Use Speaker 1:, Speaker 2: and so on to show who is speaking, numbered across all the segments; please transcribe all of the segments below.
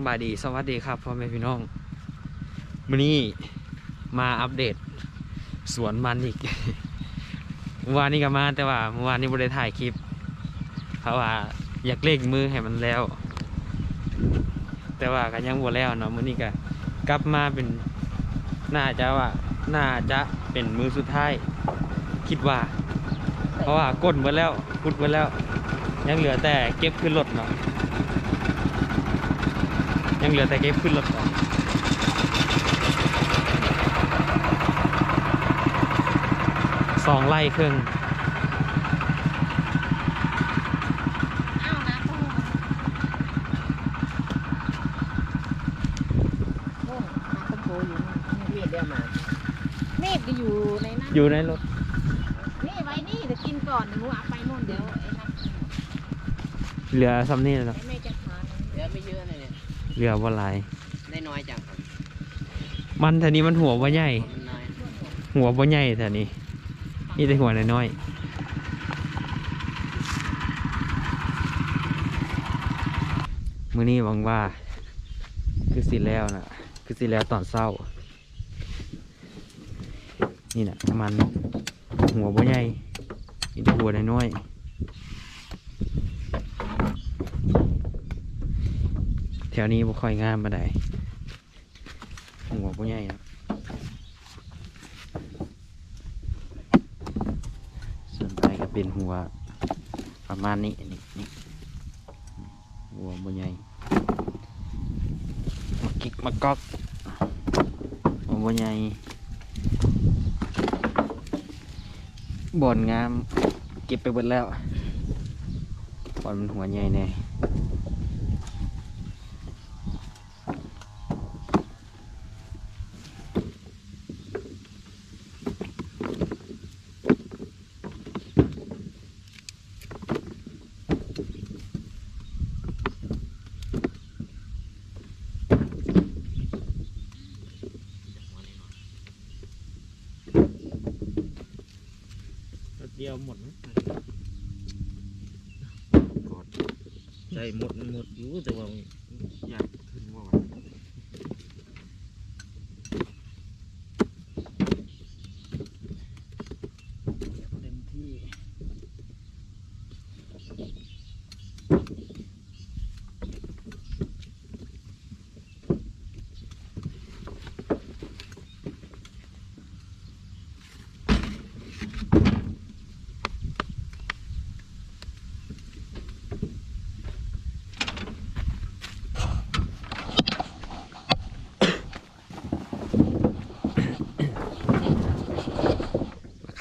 Speaker 1: ำบายดีสวัสดีครับพ่อแม่พี่น้องมื้อนี้มาอัปเดตสวนมันอีก เมื่อวานนี้ก็มาแต่ว่าเมื่อวานนี้บ่ได้ถ่ายคลิปเพราะว่าอยากเล่งมือให้มันแล้วแต่ว่าก็ยังบ่แล้วเนาะมื้อนี้ก็กลับมาเป็นน่าจะเป็นมือสุดท้ายคิดว่าเพราะว่าก้นหมดแล้วพุดหมดแล้วยังเหลือแต่เก็บขึ้นรถเนาะยังเหลือแต่เก็บขึ้นรถเนาะ2 ไร่ครึ่ง
Speaker 2: เมฆก็อยู่ในนั้น
Speaker 1: อยู่ในรถ
Speaker 2: นี่ไว้นี่จะกินก่อนหนูเอาไปนู่นเดี๋ยวไอ้นั่น
Speaker 1: เหลือซ้ำนี่แล้ว
Speaker 2: ไอ้เมฆจะทาน
Speaker 3: เหลือไม่เยอะเลยเนี่ย
Speaker 1: เหลือบ่หลาย
Speaker 3: ได้น้อยจังครับ
Speaker 1: มันแถวนี้มันหัวบ่ใหญ่
Speaker 3: มันน้อย
Speaker 1: หัวบ่ใหญ่แถวนี้นี่แต่หัวน้อยๆมื้อนี้หวังว่าคือสิแล้วนะคือสิแล้วตอนเช้านี่นะมันหัวบ่ใหญ่มีแต่หัวน้อยๆแถวนี้บ่ค่อยงามปานใดหัวบ่ใหญ่ครับส่วนไปก็เป็นหัวประมาณนี้นี่หัวบ่ใหญ่มากิกมากอกหัวบ่ใหญ่บ่อนงามเก็บไปหมดแล้วบ่อนมันหัวใหญ่แน่เดียวหมดไหม
Speaker 3: ใช่หมดอยู่แต่ว่าอยากขึ้นว่าเต็มที่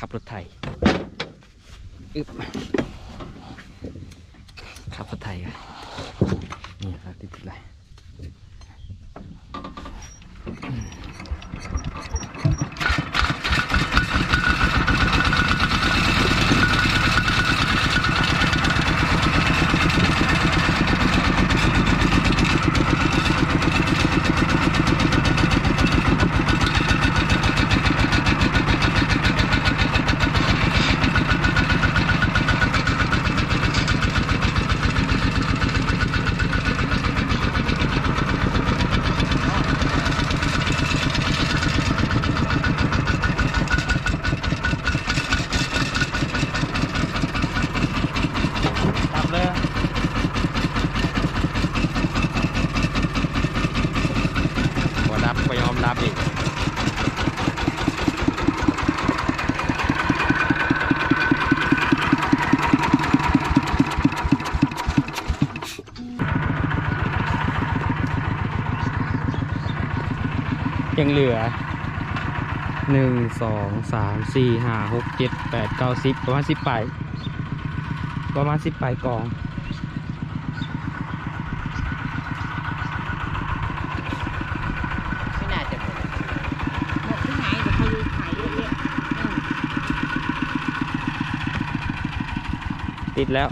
Speaker 1: ขับรถไถอึบขับรถไถกันนี่ครับติดอะไรดับเลยบ่ดับก็ยอมดับอีกยังเหลือ1 2 3 4 5 6 7 8 9 10ประมาณ10 ปลายกอง
Speaker 3: ไม่น่าจะหมด
Speaker 2: หมดที่ไหนเดี๋ยวเขาดูไข่เยอะ
Speaker 1: ติดแล้ว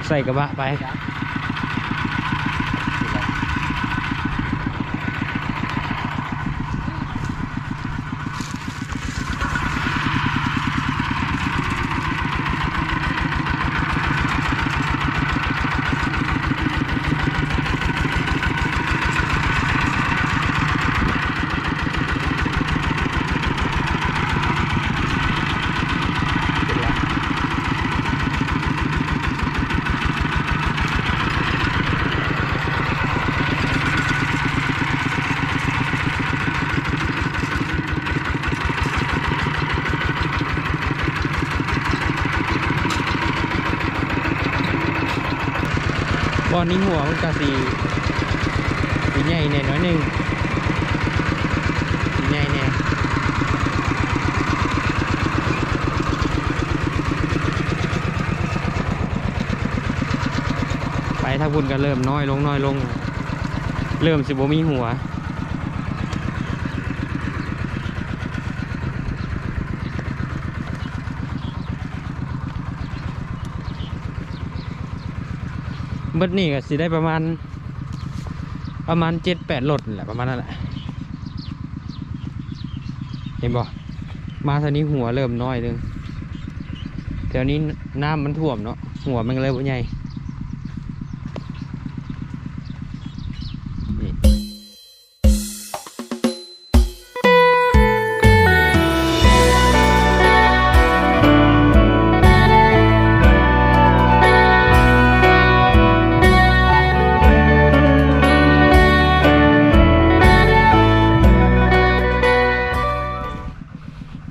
Speaker 1: ใส่กระบะไป
Speaker 2: ๆ
Speaker 1: บอลนี้หัวมันกะสีใหญ่แน่น้อยหนึ่งใหญ่แน่ไปถ้าพุ่นก็เริ่มน้อยลงเริ่มสิบ่มีหัวเบิดนี่ก็สิได้ประมาณ7-8 รถแหละประมาณนั้นแหละเห็นบ่มาทางนี้หัวเริ่มน้อยนึงแถวนี้น้ำมันท่วมเนาะหัวมันเลยบ่ใหญ่นี่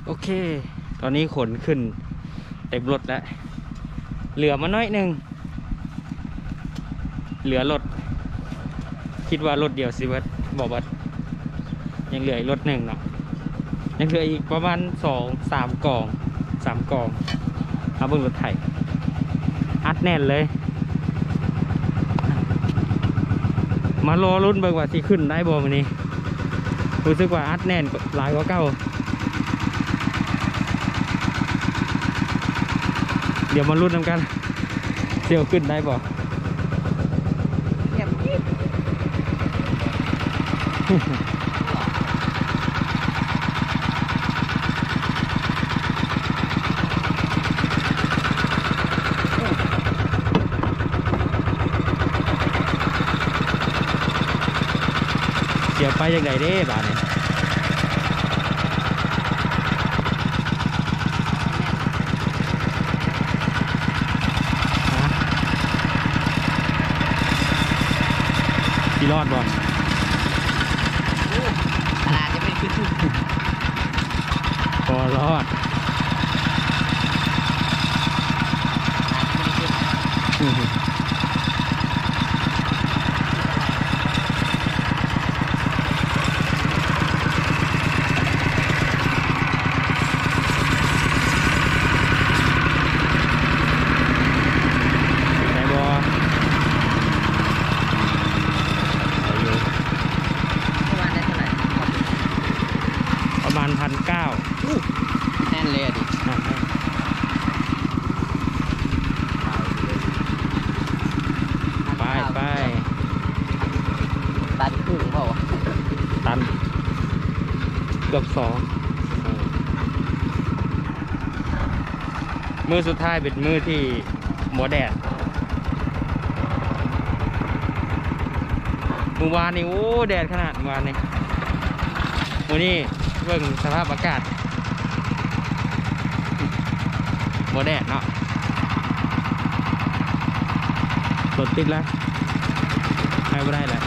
Speaker 1: โอเคตอนนี้ขนขึ้นเต็มรถแล้วเหลือมาน้อยหนึ่งเหลือรถคิดว่ารถเดียวสิเบิดบอกว่ายังเหลืออีกรถหนึ่งเนาะยังเหลืออีกประมาณ3 กล่องเอาเบิ่งรถไถอัดแน่นเลยมารอรุ่นเบิ่งว่าสิขึ้นได้บ่มื้อนี้รู้สึกว่าอัดแน่นหลายกว่าเก่าเดี๋ยวมาลุ้นนำกันเดี๋ยวขึ้นได้บ่
Speaker 2: เยี่ยมกิ๊บ
Speaker 1: เดี๋ยวไปยังไงเด้บ้านเนี่ยพี่รอดบ่
Speaker 2: ตลาดจะไม่ขึ้น
Speaker 1: พอรอดไหนบ่ประมาณ1,900
Speaker 2: แน่นเลยดิ
Speaker 1: ไป
Speaker 2: ตัดครึ่งเปล่าวะ
Speaker 1: ตันเกือบ2มือสุดท้ายเป็นมือที่หมอแดดเมื่อวานนี่โอ้แดดขนาดเมื่อวานนี่วันนี้เบิ่งสภาพอากาศหมอแดดเนาะรถติดแล้วไม่ได้แล้ว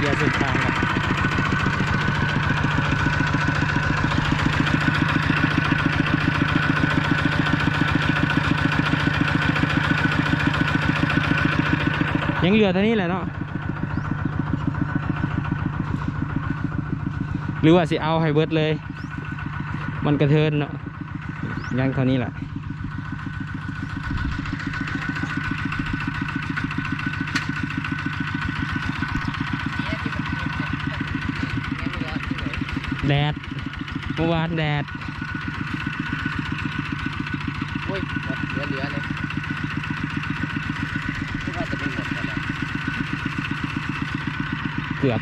Speaker 1: อย่าสุดทางครับยังเหลือเท่านี้แหละเนาะหรือว่าสิเอาให้เบิดเลย มันกระเทินเนาะยังเท่านี้แหละแดดเมื่อวานแดด
Speaker 2: โอ้ยหมดเหลือเลยคิดว่าจะไม่หมดกันแล้ว
Speaker 1: เกือบ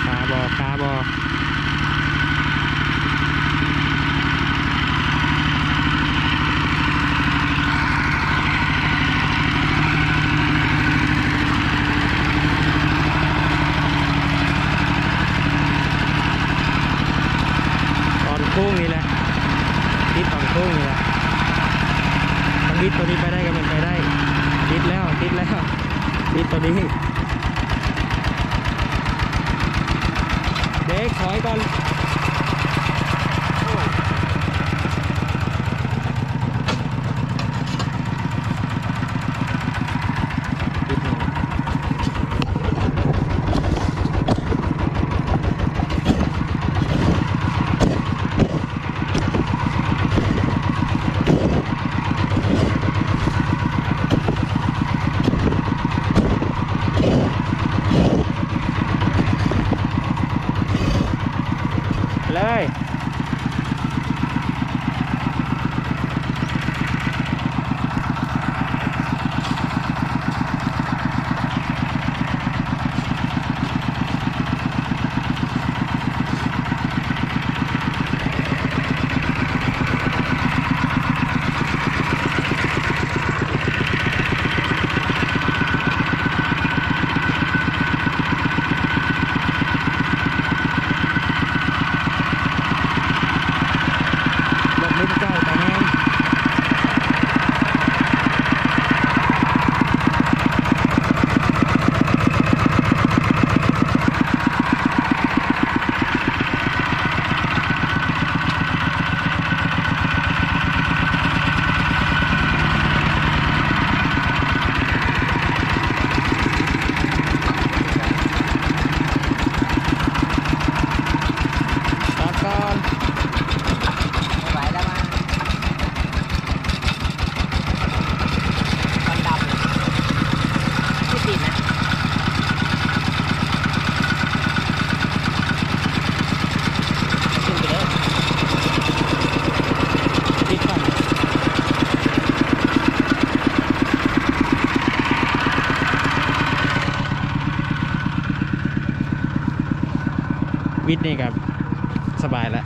Speaker 1: คาบอตอนโค้งนี่แหละทิศตอนโค้งนี่แหละทางทิศตัวนี้ไปได้ก็มันไปได้ทิศแล้วทิศตัวนี้ บรกถอยก่อนปิดหน่อยเลย รถไม่เจ้าแต่แห้งตาก่อน
Speaker 2: ไม่ไหวแล้วมาควันดำไม่ติดนะ
Speaker 1: ขึ้นไปเลยติดก่อนวิทย์นี่ครับสบายแล้ว